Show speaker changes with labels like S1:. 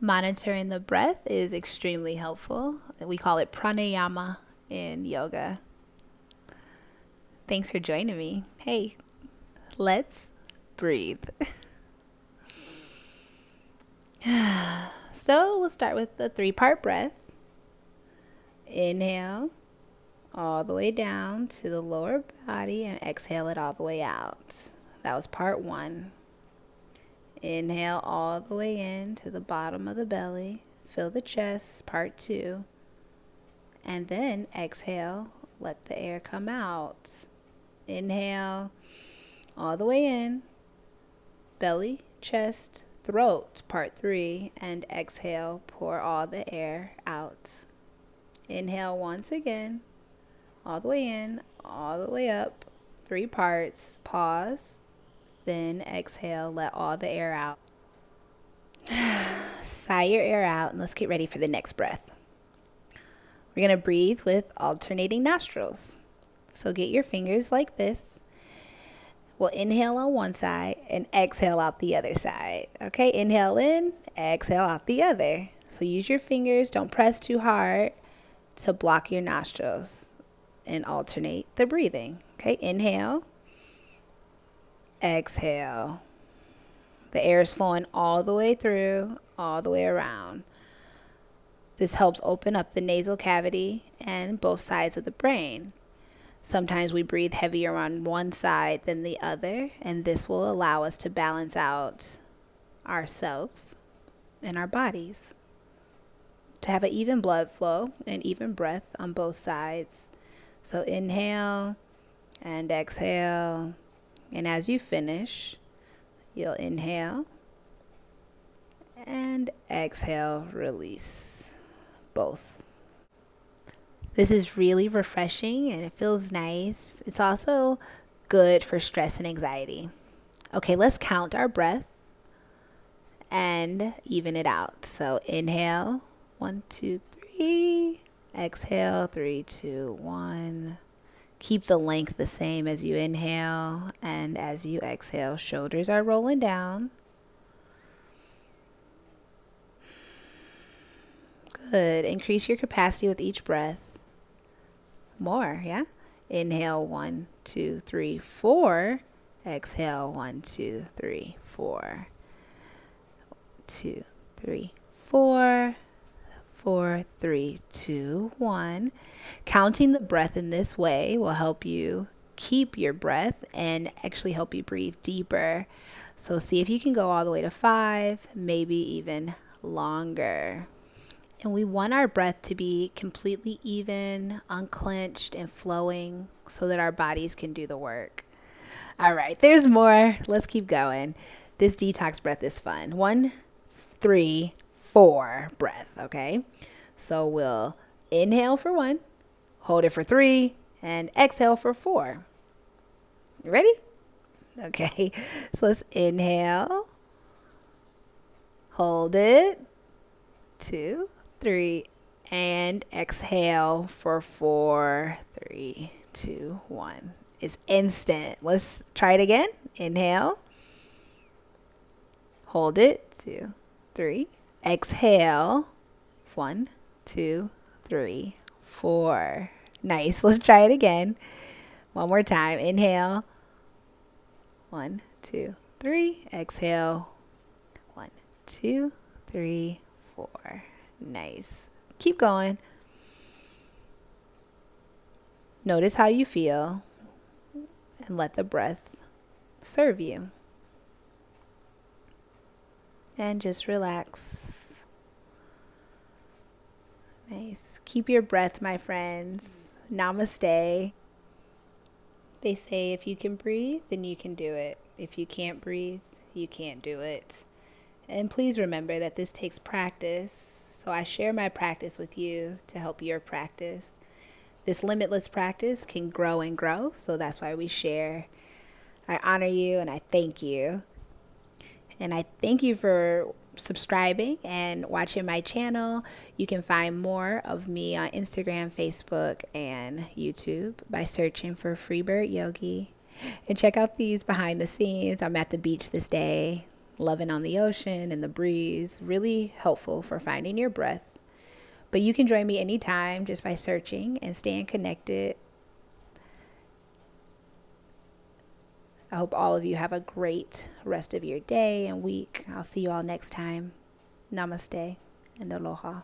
S1: Monitoring the breath is extremely helpful. We call it pranayama in yoga. Thanks for joining me. Hey, let's breathe. So we'll start with the 3-part breath. Inhale all the way down to the lower body and exhale it all the way out. That was part 1. Inhale all the way in to the bottom of the belly. Fill the chest, part 2. And then exhale, let the air come out. Inhale all the way in, belly, chest, throat, part 3. And exhale, pour all the air out. Inhale once again, all the way in, all the way up, 3 parts. Pause. Then exhale, let all the air out. Sigh your air out, and let's get ready for the next breath. We're going to breathe with alternating nostrils. So get your fingers like this. We'll inhale on one side and exhale out the other side. Okay, inhale in, exhale out the other. So use your fingers, don't press too hard to block your nostrils and alternate the breathing. Okay, inhale. Exhale. The air is flowing all the way through, all the way around. This helps open up the nasal cavity and both sides of the brain. Sometimes we breathe heavier on one side than the other, and this will allow us to balance out ourselves and our bodies, to have an even blood flow and even breath on both sides. So inhale and exhale. And as you finish, you'll inhale and exhale, release both. This is really refreshing and it feels nice. It's also good for stress and anxiety. Okay, let's count our breath and even it out. So inhale, 1, 2, 3. Exhale, 3, 2, 1. Keep the length the same as you inhale, and as you exhale, shoulders are rolling down. Good. Increase your capacity with each breath. More, yeah? Inhale, 1, 2, 3, 4. Exhale, 1, 2, 3, 4. 2, 3, 4. 4, 3, 2, 1. Counting the breath in this way will help you keep your breath and actually help you breathe deeper. So see if you can go all the way to 5, maybe even longer. And we want our breath to be completely even, unclenched, and flowing so that our bodies can do the work. All right, there's more. Let's keep going. This detox breath is fun. 1, 3, 4 breath, okay? So we'll inhale for 1, hold it for 3, and exhale for 4. You ready? Okay, so let's inhale, hold it, 2, 3, and exhale for 4, 3, 2, 1. It's instant. Let's try it again. Inhale, hold it, 2, 3. Exhale, 1, 2, 3, 4. Nice. Let's try it again. One more time. Inhale, 1, 2, 3. Exhale, 1, 2, 3, 4. Nice. Keep going. Notice how you feel and let the breath serve you. And just relax. Nice. Keep your breath, my friends. Namaste. They say if you can breathe, then you can do it. If you can't breathe, you can't do it. And please remember that this takes practice. So I share my practice with you to help your practice. This limitless practice can grow and grow. So that's why we share. I honor you and I thank you. And I thank you for subscribing and watching my channel. You can find more of me on Instagram, Facebook, and YouTube by searching for Freebirdyogi. And check out these behind the scenes. I'm at the beach this day. loving on the ocean and the breeze. Really helpful for finding your breath. But you can join me anytime just by searching and staying connected. I hope all of you have a great rest of your day and week. I'll see you all next time. Namaste and aloha.